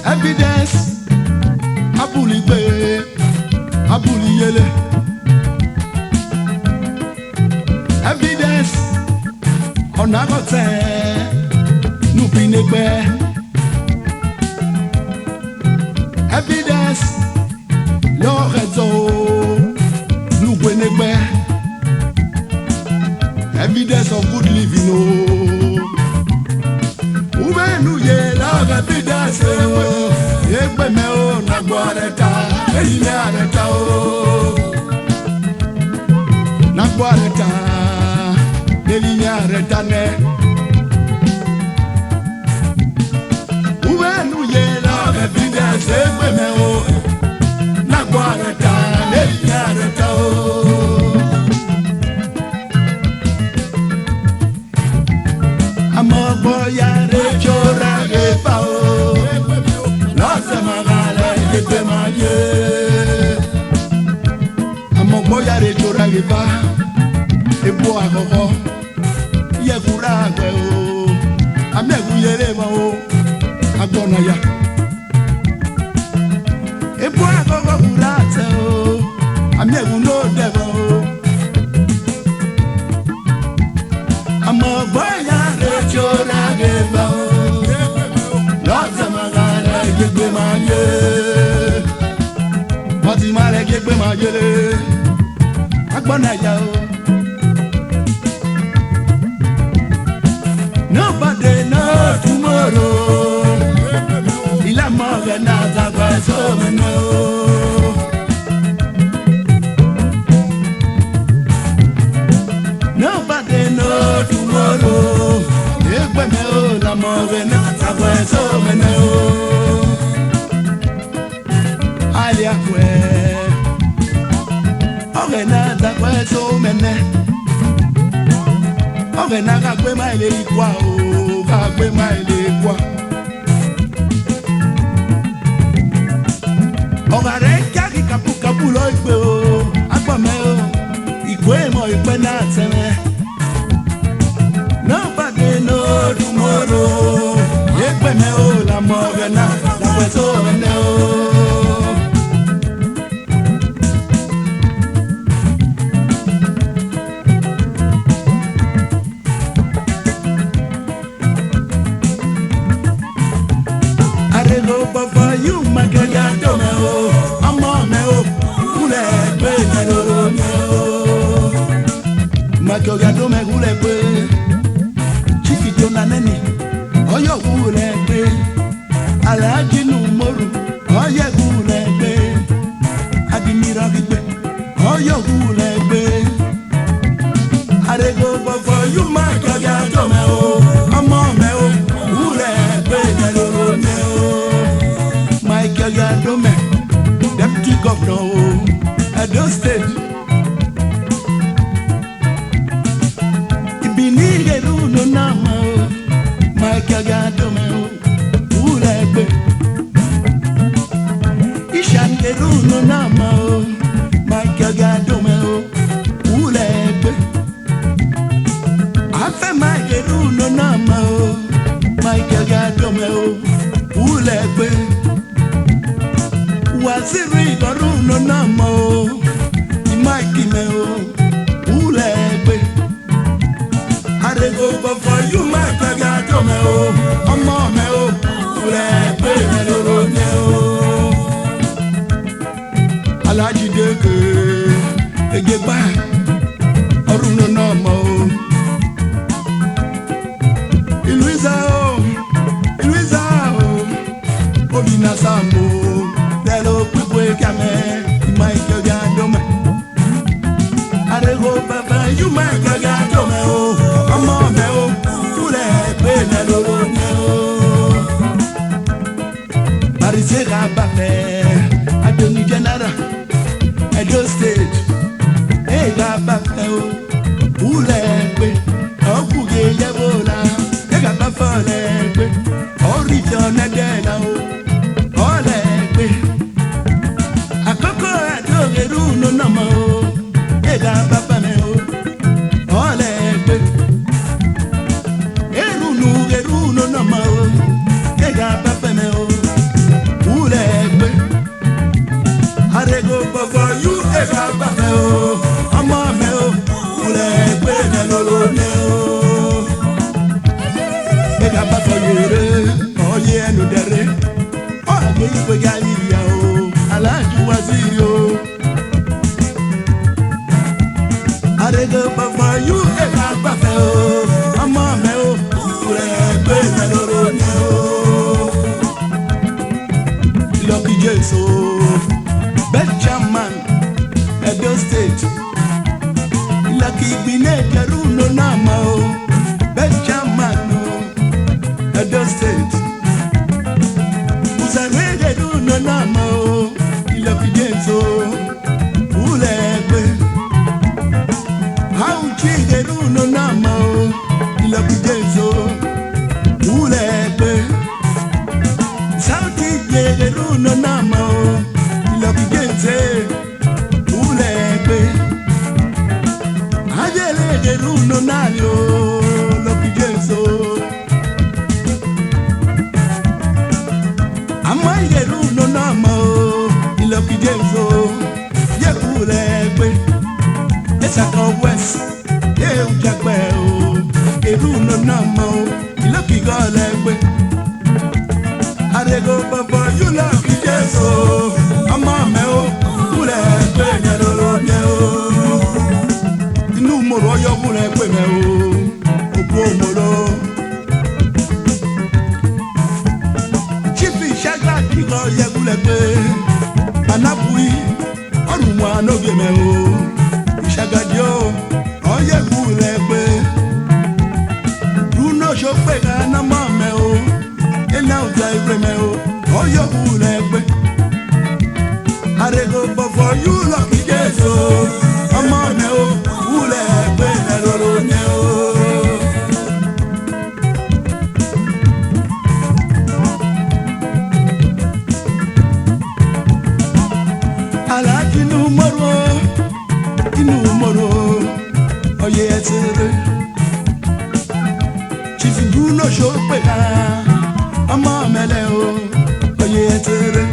Evidence, abuli be, abuli yele. Evidence, on a got nous pinegbe. Evidence, leur réseau, nous pinegbe. Evidence of good living, oh. Nous y est la evidence, yegbe me o na gwareta, eyi me areta o. Na gwareta, eyi me areta ne. Nous y est la evidence, yegbe me o na gwareta, eyi me areta o. Amo boya rechora gepa o, no se magale gepe maye. Amo boya rechora gepa, ebo agogo, ye kuragwe o, ame kuyerema o, agona ya. Ebo agogo kurate o, ame kunodeva o. Amo boya rechora gepa o, no se magale gepe maye. Mati male gepe maye le, agbona ya o. Nobody know tomorrow. Il a mort na ta so meno. Nobody know tomorrow. Egbe me o la mort na ta so meno. Ali akwe. Ore na ta so meno. Ore na ka gbe ma ile ikwa o, ka gbe ma ile ikwa. Ogare kaki kapu kapu lo igbe o, agba me o, igwe mo igbe na teme. Nobody know tomorrow. Igbe me o la more na la kweso me o. You make a gato me o, amo me o, ule pe me lo me o. Make a gato me ule pe, chifito na neni, oyo ule pe. Alaji numoru, oye ule pe. Adimira gibe, oyo ule pe. Arego bofo you make a gato me o, amo me o, ule pe me lo me o. Michael Yadome, Deputy Governor, Edo State. Ibini Geru no nama, Michael Yadome, Ulegbe. Ishan Geru no nama, Michael Yadome, Ulegbe. Afe Michael Geru no nama, Michael Yadome, Ulegbe. Waziri doru no namo, Imaki me o, ulegbe. Arego bofo you make a gato me o, omo me o, ulegbe me lo me o. Alaji deke, egeba, oru no namo. Iluisa o, Obina Sambo. Hello, people, come here. Michael Yadome. Arego, papa, you make a gatome. Oh, I'm on me. Oh, you let me know. Marisera Bafe, Adoni General, Edo State. Hey, Bafe, who let me? Oh, Kuge Yabola, Ega Bafe, ìjọ nẹ́dẹ̀ náà o ọ̀lẹ́ gbé àkókò àdóòrèrú nínú ọmọ o ẹ̀dá bàbá mi o ọ̀lẹ́ gbé èrú nínú ọmọ o ẹ̀dá bàbá mi o wúlẹ̀ gbé àrègò bọ̀bọ̀ yú ẹ̀dá bàbá mi o ọmọ mi o wúlẹ̀ gbé ní lọ́lọ́ ní o ẹ̀dá bàbá yẹrẹ ọ̀yẹ́ ẹnu dẹ̀rẹ́ ọ̀gbẹ́ ìgbéga yíya o aláàjú waziri o àrègò bọ̀bọ̀ yú ẹ̀dá bàbá o ọmọ mi o wúlẹ̀ gbé ní lọ́lọ́ ní o Lucky Jesu Benjamin Edo State Lucky Bine Keruno Nama o Benjamin Edo State Usare Keruno Nama o Lucky Jesu Ulegbe Hauchi Keruno Nama o Lucky Jesu Ulegbe Sauti Keruno Nama o Lucky Jesu Ulegbe Ajele Keruno Nani o Lucky Jesu Amai Keruno Nama o Lucky Jesu Ulegbe Esaka West Ujagbe o Keruno Nama o Lucky Ulegbe Arego baba you Lucky Jesu Ama me o Ulegbe nyalolo nye o Inu moro yo Ulegbe me o Opo moro Chifi shagla kiko ye Ulegbe Anabui Oruwa no ge me o Shagadio Oye Ulegbe Bruno Shokpe na mame o Ena uja ibreme o Oyo Ulegbe Arego before you Lucky Jesu Ọmọ mi o Ulegbe lẹ́lọ́rọ́ ní o Aláàjì inú mọ́rọ̀ Oyè ẹ̀tẹ̀rẹ̀ Chief Bruno Shokpe ká ọmọ mẹ́lẹ̀ o Oyè ẹ̀tẹ̀rẹ̀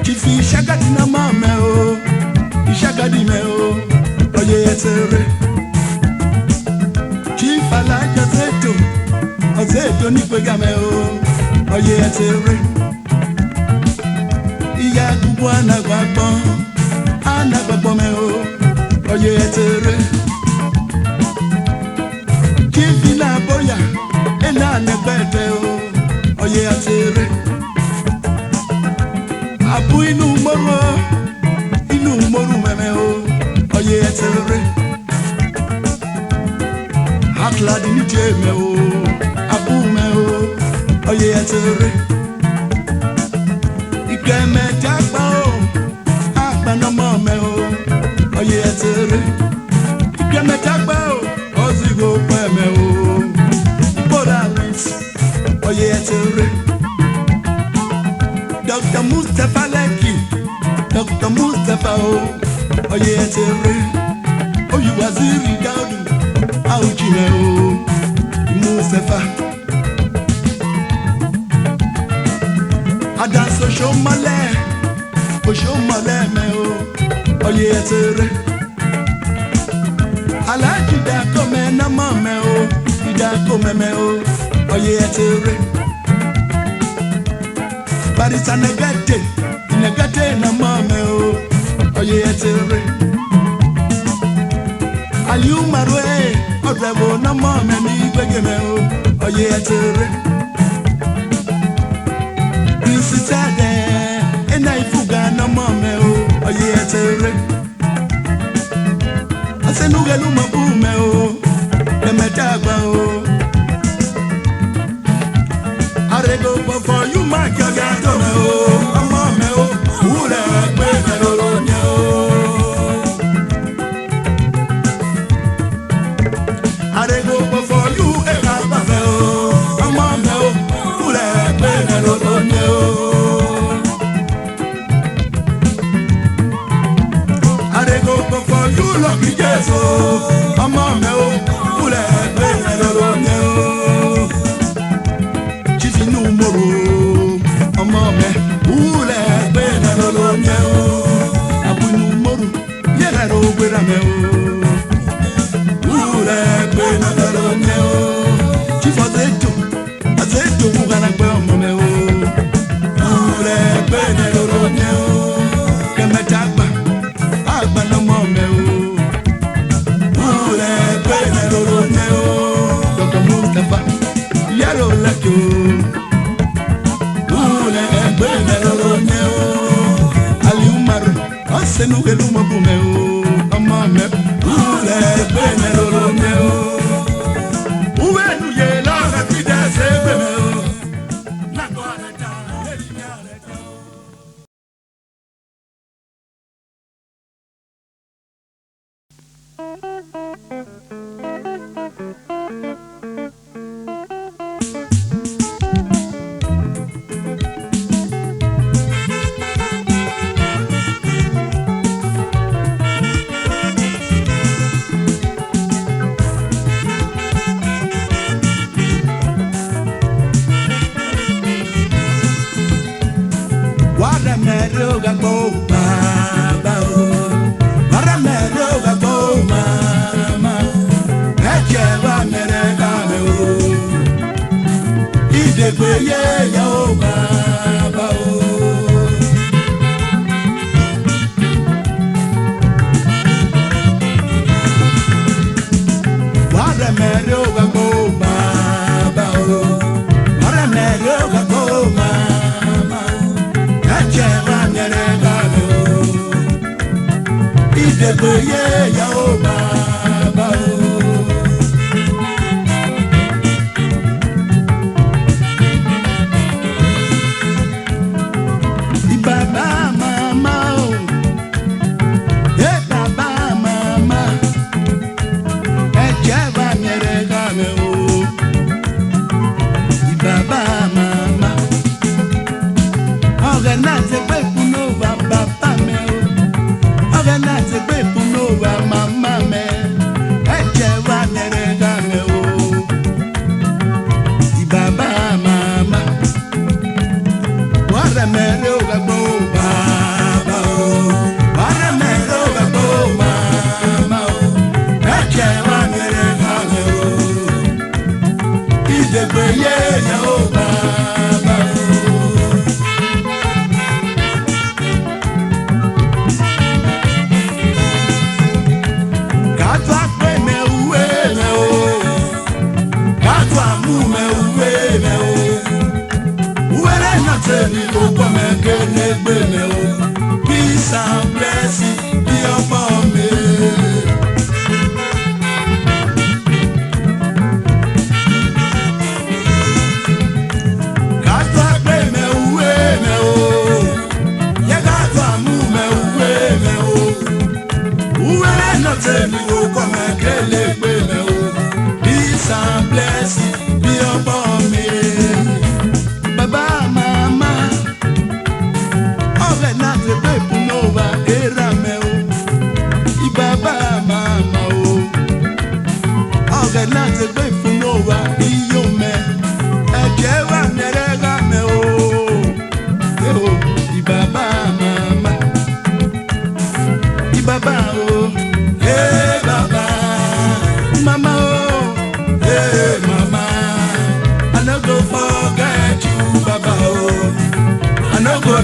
Chifi Ishagadi na mame o Ishagadi me o Oyè ẹ̀tẹ̀rẹ̀ Chief Alaja Zeto nígbèga me o Oyè ẹ̀tẹ̀rẹ̀ Ìyá gbogbo anagbàgbọ́ me o Oyè ẹ̀tẹ̀rẹ̀ Chief Ila Boya Ena Negbede o Oyè ẹ̀tẹ̀rẹ̀ Abu inú mọ́rù mẹ́mẹ́ o Oyè ẹ̀tẹ̀rẹ̀ Akladi ní jẹ́ mẹ́ o Abu mẹ́ o Oyè ẹ̀tẹ̀rẹ̀ Ìkẹ́mẹ́ jágbá o Agbanamọ́ mẹ́ o Oyè ẹ̀tẹ̀rẹ̀ Ìkẹ́mẹ́ jágbá o Ọ̀zìgò pẹ́ mẹ́ o Ìbọ̀dà wíṣ Oyè ẹ̀tẹ̀rẹ̀ Dr. Mustapha Lekki Dr. Mustapha o Oyè ẹ̀tẹ̀rẹ̀ Oyè Waziri Daudu Aujime o Mustapha Adanso Oshomole me o Oyè ẹ̀tẹ̀rẹ̀ Alhaji Dakome na mame o Idakome me o Oyè ẹ̀tẹ̀rẹ̀ Barisa negate na mame o Oyè ẹ̀tẹ̀rẹ̀ Aliu Marwe Odrevo na mame mi gbegeme o Oyè ẹ̀tẹ̀rẹ̀ Isitade Ena ifuga na mame o Oyè ẹ̀tẹ̀rẹ̀ Asenugelu mabume o Emetagba o Arego before you mark your gato me o Ọmọ mi o Ulegbe lẹ́lọ́rọ́ ní o Arego before you Eka bafẹ́ o Ọmọ mi o moro ọmọ mẹ wúlẹ̀ gbé nàlọ́ ló nyẹ o abinu moro yẹlẹ ló gbéra mẹ o wúlẹ̀ gbé nàlọ́ ló nyẹ o jífọ̀ àtẹ̀jọ́ wúgana gbé ọmọ mẹ o wúlẹ̀ gbé nàlọ́ ló nyẹ o kẹmẹta àgbà nọmọ mẹ o wúlẹ̀ gbé nàlọ́ ló nyẹ o dọ̀kọ̀ mú tẹ̀fà yẹ́rọ lẹ́kọ̀ọ́. Senu gelu mabume o, ama me ule bene lolo ne o. Uwe nuye la rapide sebe me o. La guareta, eliminareta o.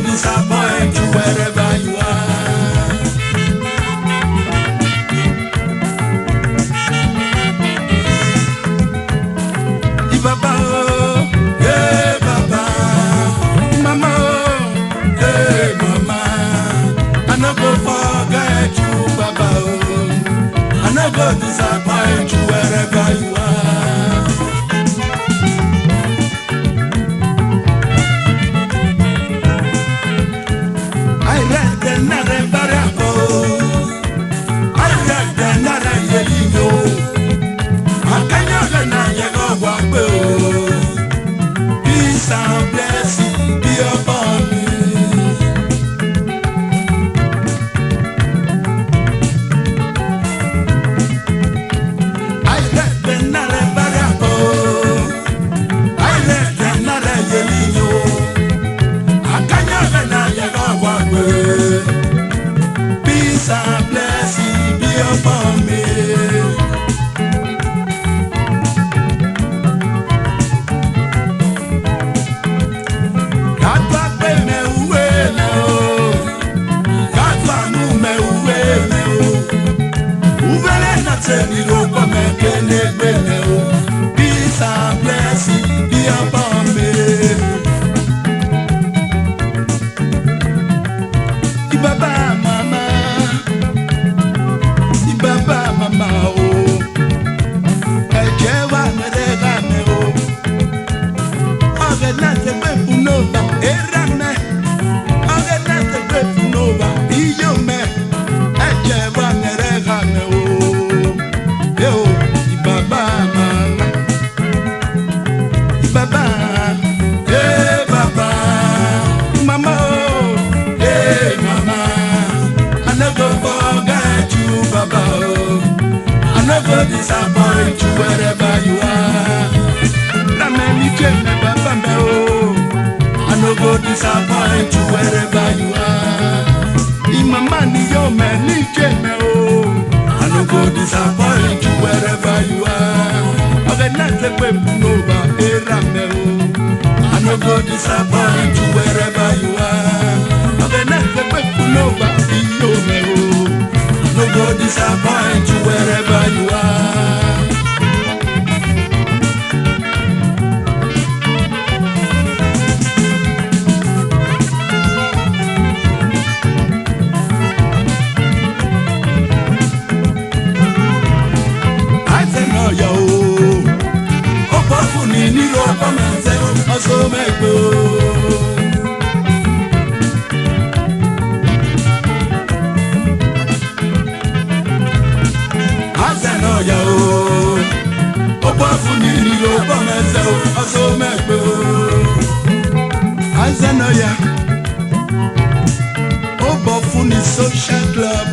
Disappoint you wherever you are. Baba, oh, hey Baba, Mama, oh, hey Mama, I no go forget you, Baba, oh, I no go disappoint you wherever you are. I read the Nare Barako, I read the Nare Yelino, I can't go walk. Peace and blessing be upon me. I read the Nare Barako, I read the Nare Yelino. organize Punova, Erame, organize Punova, Iyome, Echevane Regane, Yo, Ibaba, Ibaba, Baba, Mama, Mama, I never forget you, Baba, I never disappoint you wherever you are. I no go disappoint you wherever you are. Imama ni yo me ni jeme o. I no go disappoint you wherever you are. Organize pe Punova erame o. I no go disappoint you wherever you are. Organize pe Punova iyome o. I no go disappoint you wherever you are. So make go. Azano ya o, opa funi ni lo pa mese o. So make go. Azano ya, opa funi social club.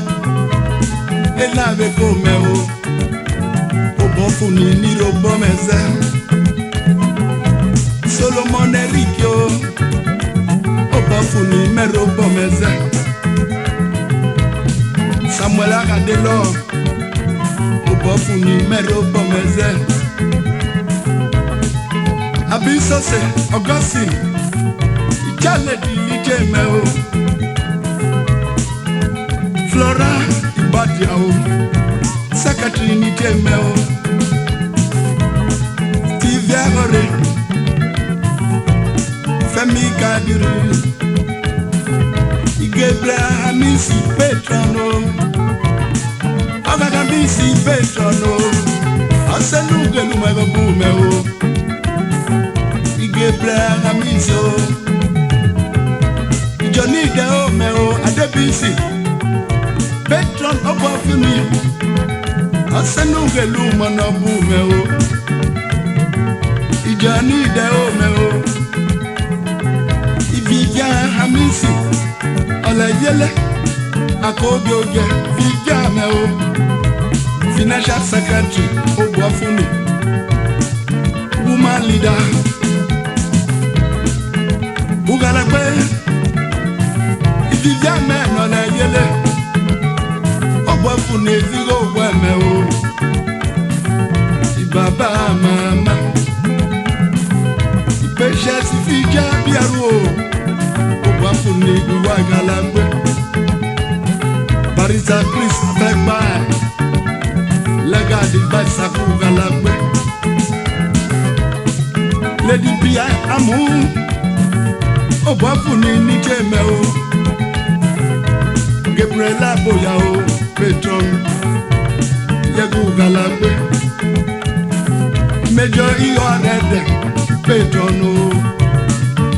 Elave come o, opa funi ni lo pa mese. Solomon Erikio, Obafuni Mero Bomeze, Samuel Agadelo, Obafuni Mero Bomeze, Abisose Augustine, Ijale Dilije Meo, Flora Ibadiao, Secretary Nije Meo, Tivia Ore, Femi Kadiri, Igebra Amisi Petrono, Agaga Misi Petrono, Asenu Gelu Magabumeo, Igebra Amisi, Johnny Deo Meo, Adebisi, Petron Obafuni, Asenu Gelu Manabumeo, Johnny Deo Meo. Vivian Hamisi, Olayele, Akobioge, Vivian Meo, Financial Secretary, Obafuni, Woman Leader, Ugalakwe, Vivian Men, Olayele, Obafuni, Vigo Wemeo, Ibaba Mama, Patience Vivian Biaro. Wafuni Uwagalangwe Barisa Chris Pekba Legadi Basaku Galangwe Lady Pia Amu Wafuni Nijemeo Gabriela Boyao Petron Yegu Galangwe Major Iorede Petrono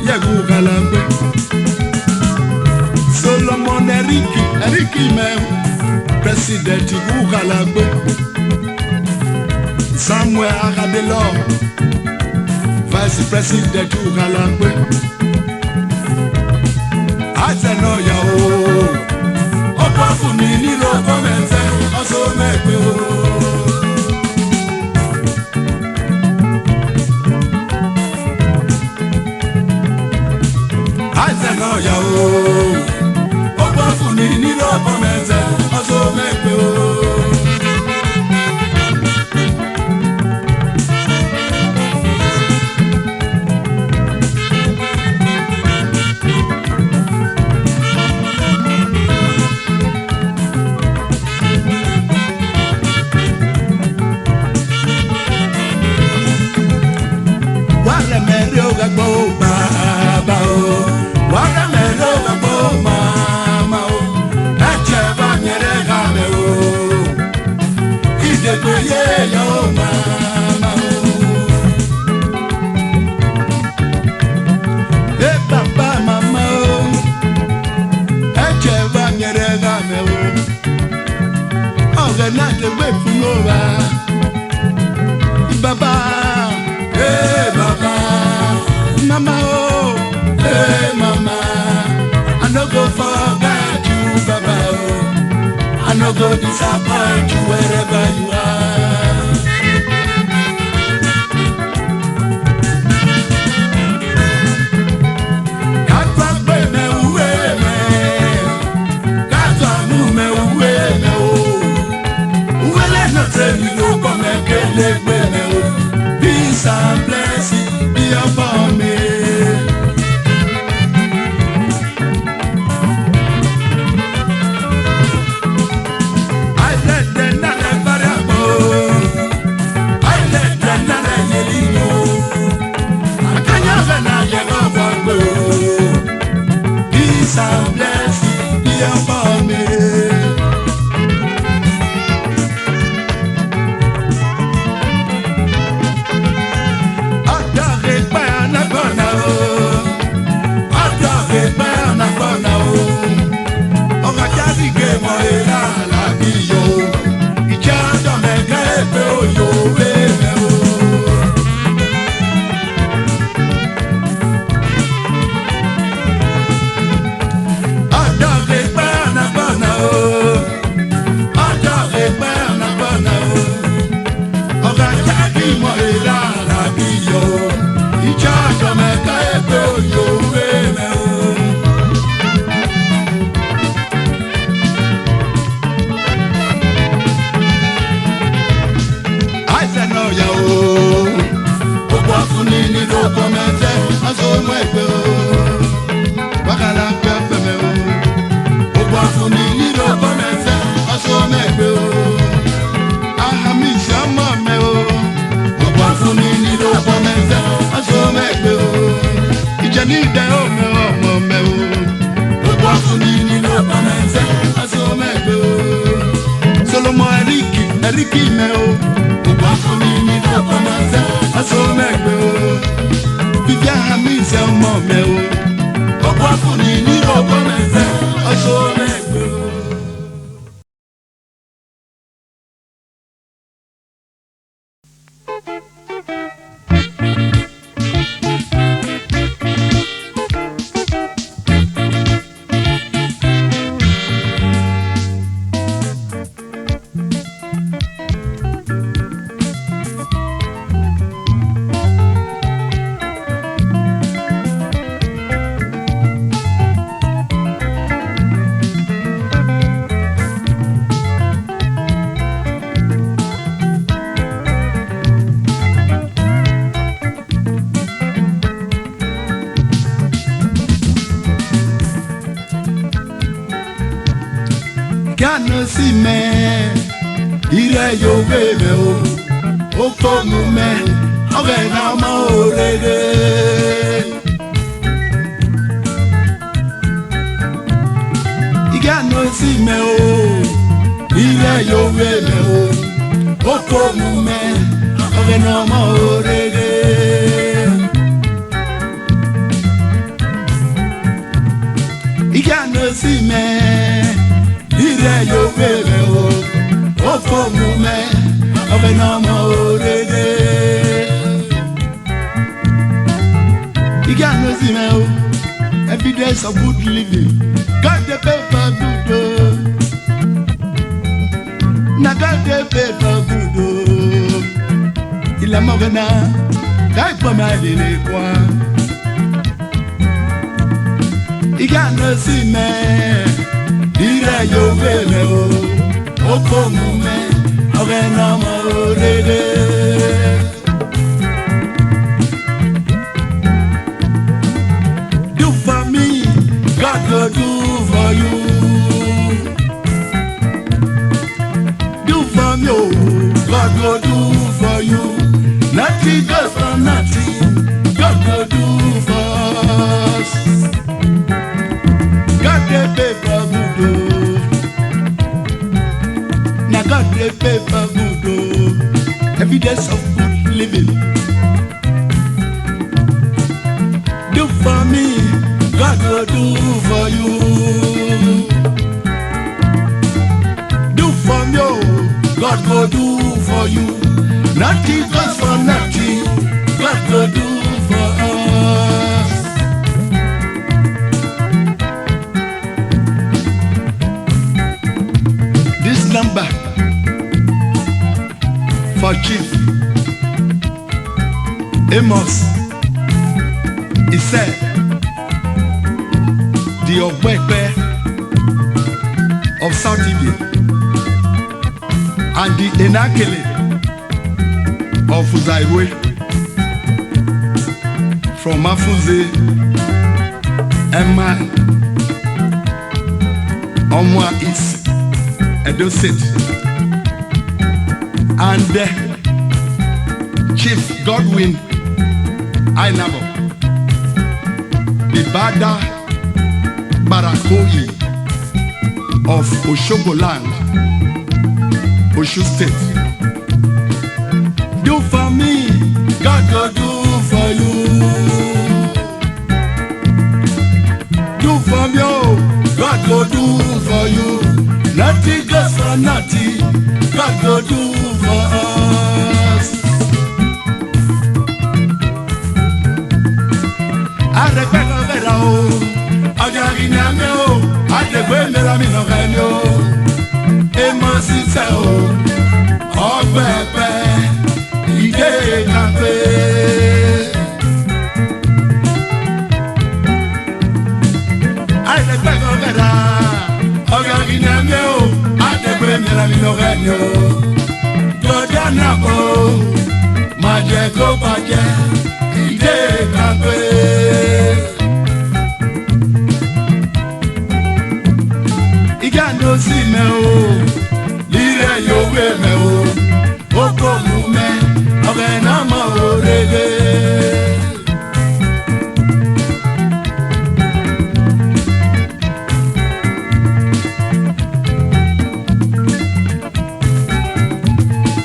Yegu Galangwe Solomon Eriki Mem, President Ugalagbe, Samuel Agadelo, Vice President Ugalagbe, Azeno Yao, Obafuni Nilo Comense, also make me. Azeno Yao. Obafuni ni lo pomeze, oso mepe o. Wale mere o gagbo baba o, wale mere o gagbo mama o. na de we funova. Baba, hey Baba, Mama oh, hey Mama. I no go forget you, Baba oh. I no go disappoint you wherever you are. Katwa be me uwe me, katwa mu me uwe me oh. Uwe le no tell you go me kele be me oh. Peace and blessing be upon me. Peace and blessing be upon me. Ricky Meo, Ubafuni, Aso Mego, Vivian Hamisa Momeo, Ubafuni, Aso Mego. Gano si me, ire yo bebe o komu me, oge na ma orege. Gano si me o, ire yo bebe o komu me, oge na ma orege. Gano si me. Ire yo bebe o komu me, obe no mo rege. Igano si me o, evidence of good living. God the paper good na God the paper good il a morena, dai po ma dele kwa. Igano si me. Ire yo bebe o komu me, oge na mo rege. Do for me, God go do for you. Do for me, oh, God go do for you. Nothing goes for nothing, God go do for us. God the paper good, na God the paper good, evidence of good living. Do for me, God will do for you. Do for me, oh, God go do for you. Nothing goes for nothing. God go do for us. This number for Chief Amos, he said, the Ogbepe of South Ibia and the Enakele of Uzaiwe from Mafuze, Emma, Omwa East, Edo State, and Chief Godwin Ainabo, the Bada Barakoi of Oshogo Land, Osho State. Do for me, God go do for you. Do for me, oh, God go do for you. Nothing goes for nothing, God go do for us. Adekwe no vera o, ọjàgì ni àmì o, adekwe mẹ́ra mi nọ̀ka ẹni o. Èmọ̀ sí tẹ̀ o, ọgbẹ̀pẹ̀, ìdè kàpé. Adekwe no vera, ọjàgì ni àmì o, adekwe mẹ́ra mi nọ̀ka ẹni o. Jọjá náà o, máa jẹ kó bàjẹ́, ìdè kàpé. No see me o, lire yo we me o, oko mu me, oge na ma orege.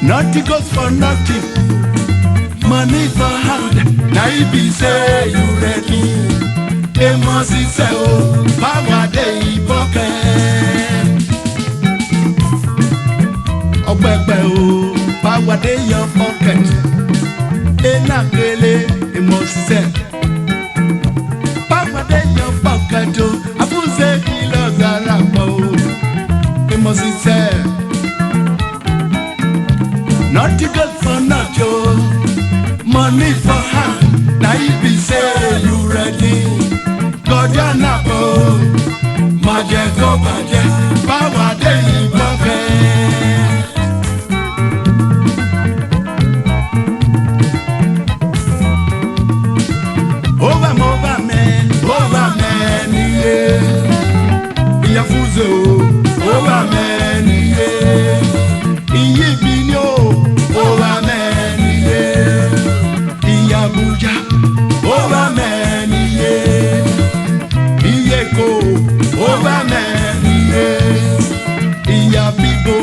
Nothing goes for nothing, money for hand. Now you be say you ready, must say oh, power dey pocket. Ọgbẹgbẹ o, power dey your pocket. Enakele emosise. Power dey your pocket o, afuse kilo zarapọ o, emosise. Nothing good for nothing o, money for hand. Now you be say you ready. Gọjá náà o, máa jẹ kó bàjẹ́, power dey your pocket. Over many years, Yafuzo, over many years, Iyibino, over many years, Iyabuja, over many years, Iyeko, over many years, Iyabibo,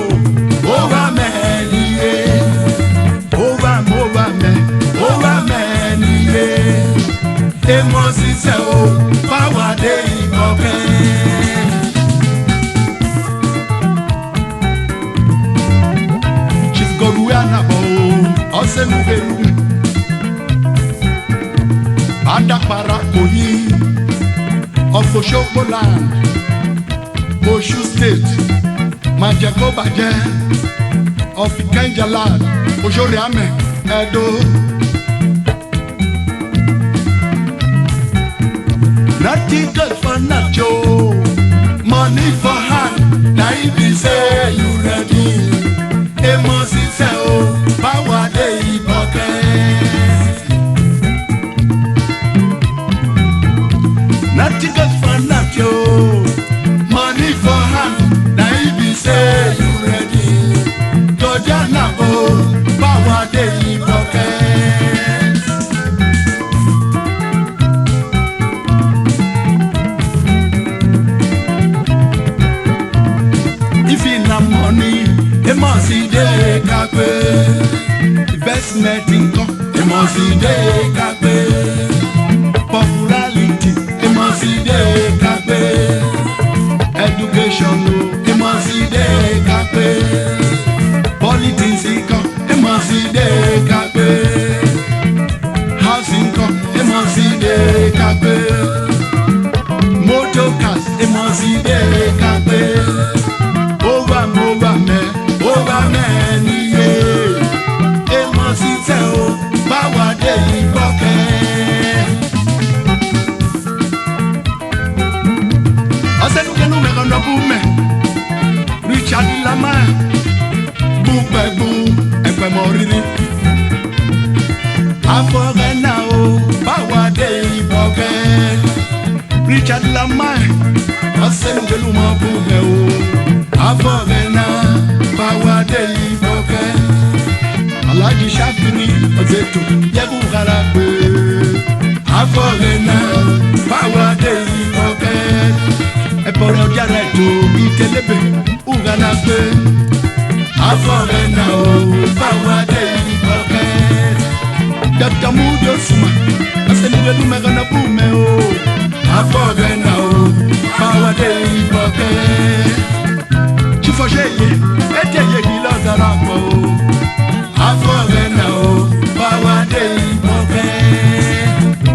over many years, over many years. Emos is a power day pocket. Chief Goruana bo, ose mubelu. Adapara koyi of Oshogo Land, Osho State, Majako Baje of Ikenja Land, Oshoriame, Edo. Nothing good for nothing, money for hand. Now if you say you ready, must say oh, power dey pocket. Nothing good for nothing, money for hand. Now if you say you ready, Jọjá náà o, power dey pocket. If you Aforena o bawade iboke Richard Lamar asenugelu mabume o Aforena bawade iboke Alaji Shafiri ozeto yebu garape Aforena bawade iboke Epore ojara eto ikelebe uganape Aforena o bawade iboke Dr. Mudo Suma, I said, "You will make an aboom, oh, I forget now, power day, pocket." Chifoje, et ye, he loves a rambo, I forget now, power day, pocket.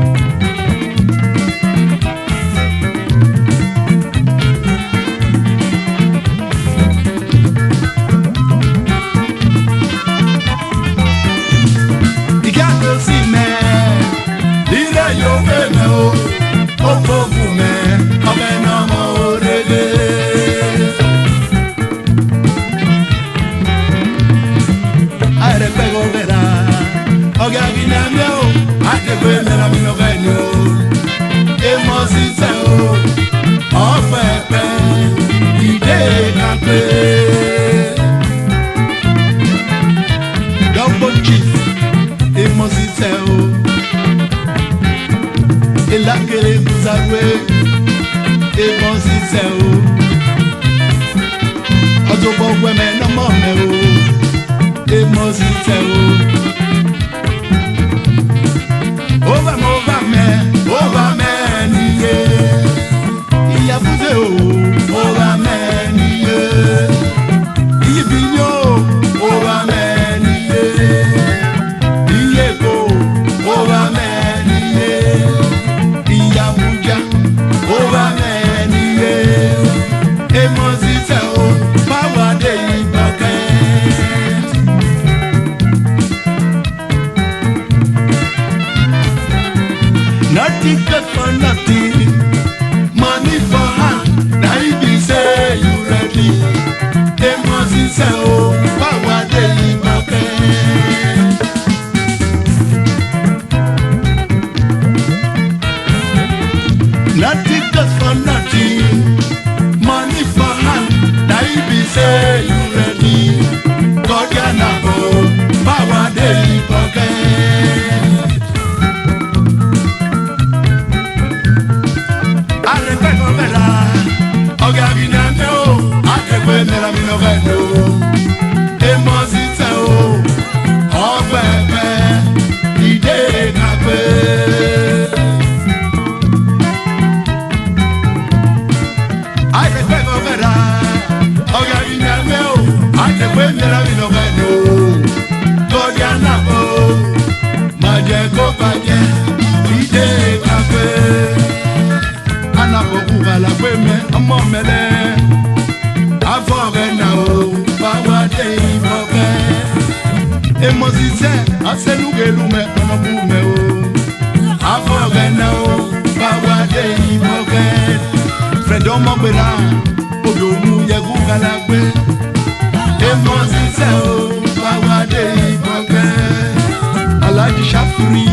Alaji Shafiri,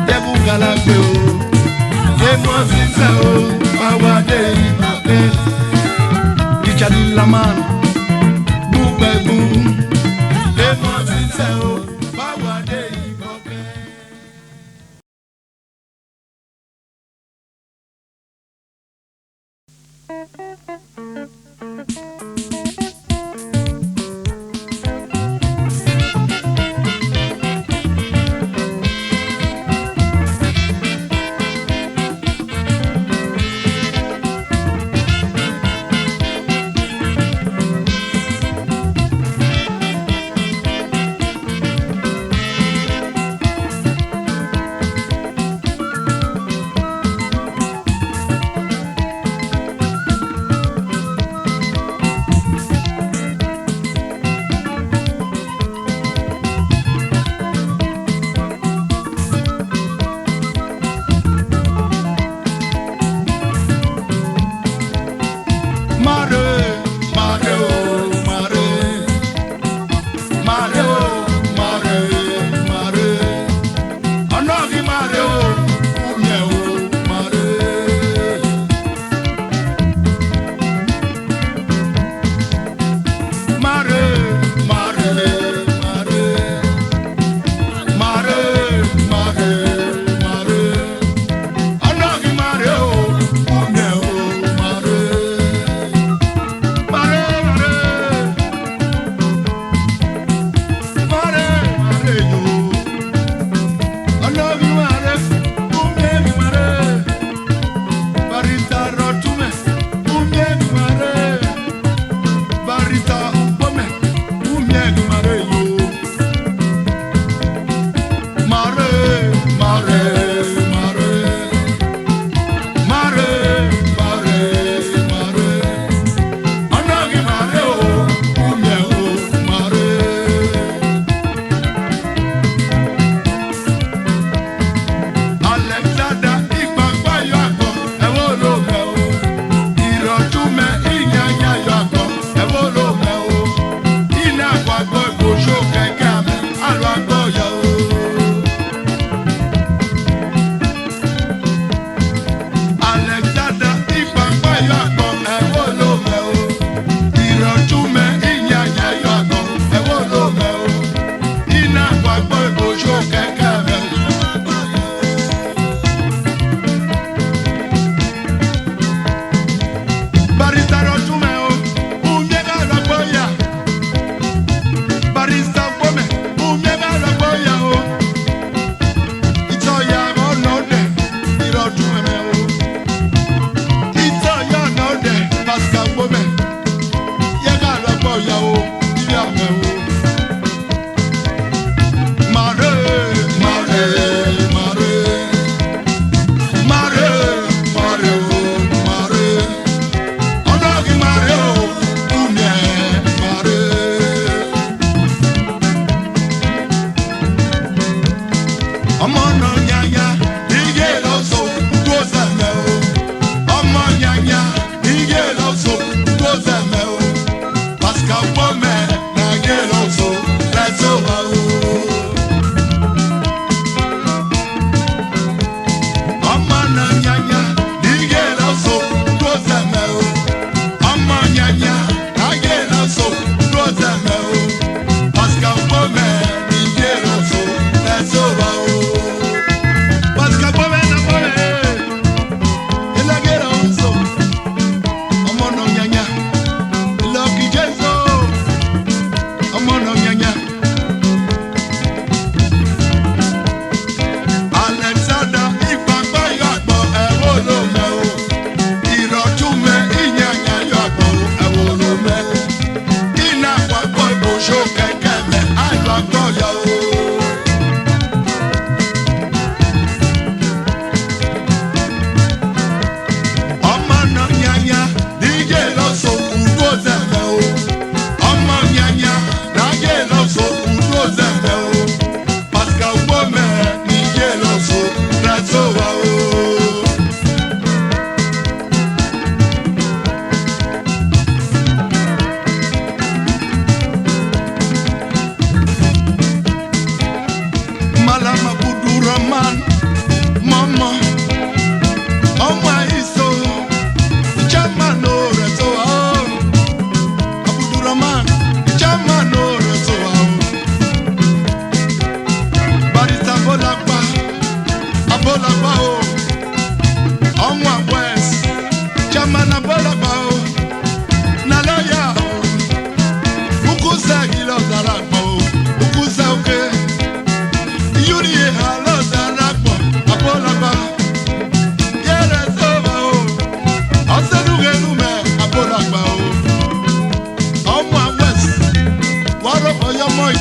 Debu Galabeo, power day, Richard Lamar, Boo Boom, power day,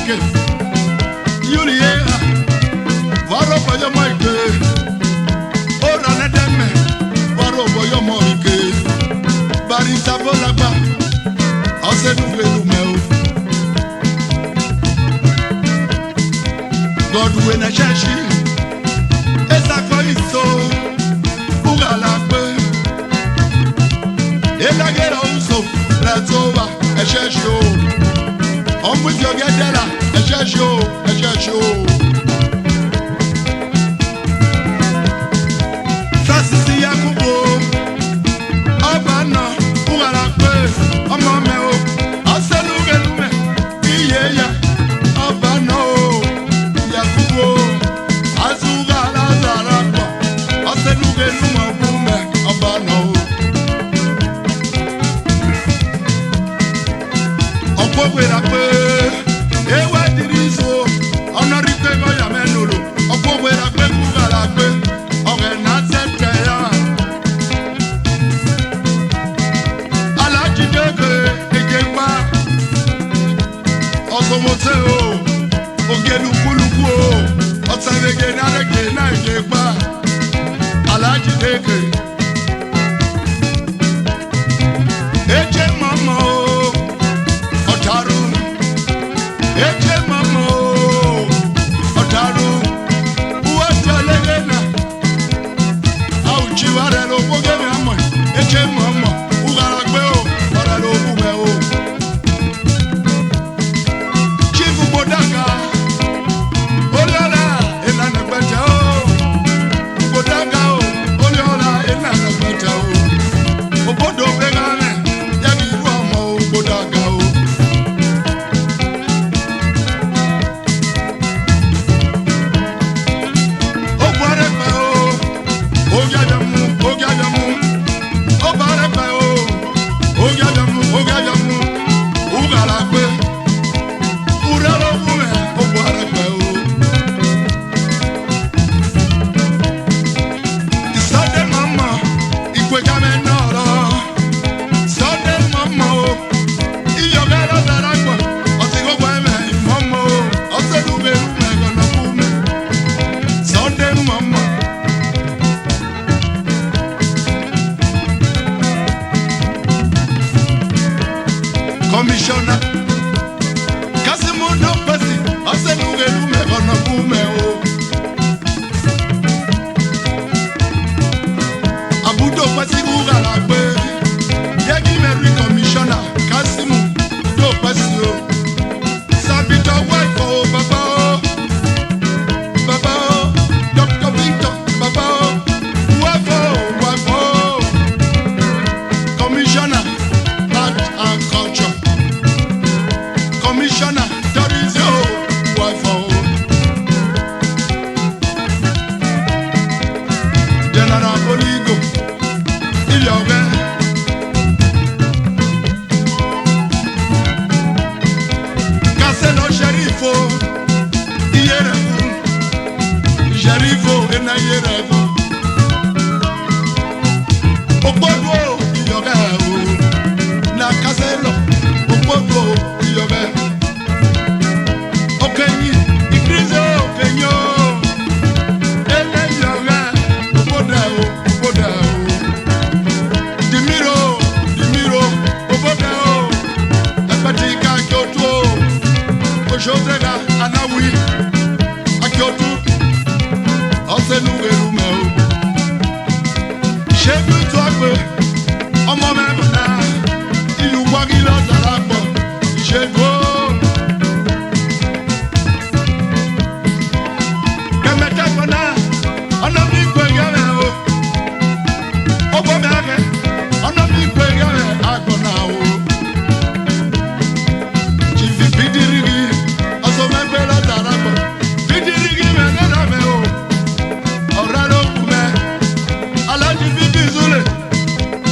ike yuli ye waro boyo mo ike ora ne deme waro boyo mo ike bari tabo lagba ose nu velu me o God we na chechi esa ko iso ugala pe elagera uso Ratoba, Eshesho. On with your get there, Eshesho, Eshesho. Francis Yakubo, Abana, Uarape, Amameo, Asalugelume, Iya, Abano, Yakubo, Azugala Zarako, Asalugeluma, Abano. Ọ̀pọ̀ ìrapé ewé dìrísò ọ̀nà rí pé bọ́yà mẹ́nulò ọ̀pọ̀ ìrapé kúkàlà pé ọ̀rẹ́ náà tẹ̀tẹ̀ yá. Alájídéke èké pa ọ̀sọ̀mọ̀tẹ́ o ògè lukuluku o ọ̀tẹ̀lẹ̀gẹ̀ nárẹ̀gẹ̀ náà èké pa Alájídéke. Èké mọ̀mọ́ o. Eche mamo, otaru, uwata legena. Auchi ware lo boge me amo. Eche mamo, ugaragbe o, ware lo bume o. Chifu bodanga, oliola elana gbete o. Bodanga o, oliola elana gbete o. Obodo begane, yagi ruamo bodanga o. Commissioner, Kasimu no pesi, asenuge lume kono bume o. Abudo pesi ugala gbe, yegi meri commissioner, Kasimu do pesi o. Sabito weko baba o, baba o, Dr. Victor baba o, wako, Commissioner, Art and Culture. Commissioner, there is your wife. General Boligo, il y a Casselo Sherifo, Ierevo, Sherifo, et na Ierevo. Obodo, il y a na Casselo, Obodo, il y a Josega anawi akiotu osenugerume o shebu to agbe ọmọ mẹbùnà ìlú wagi lọ darapọ̀ ìṣègùn.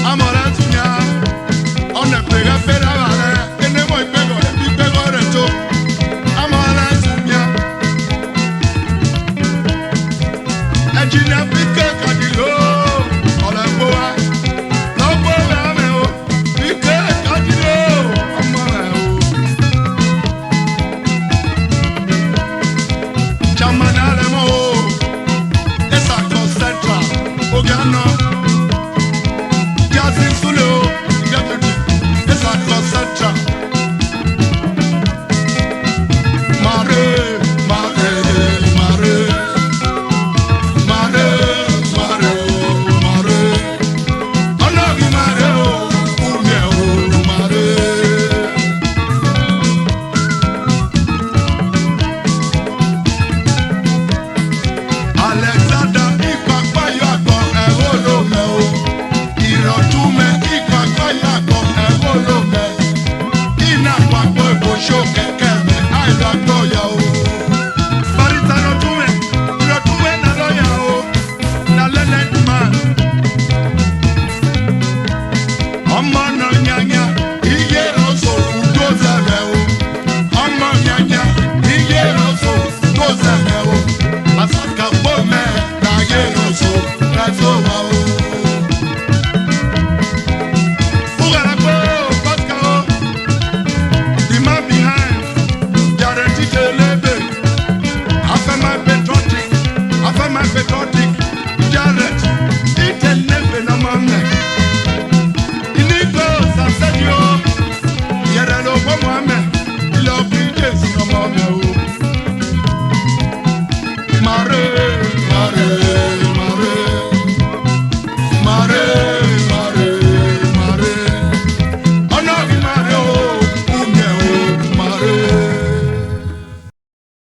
Amora tunya o.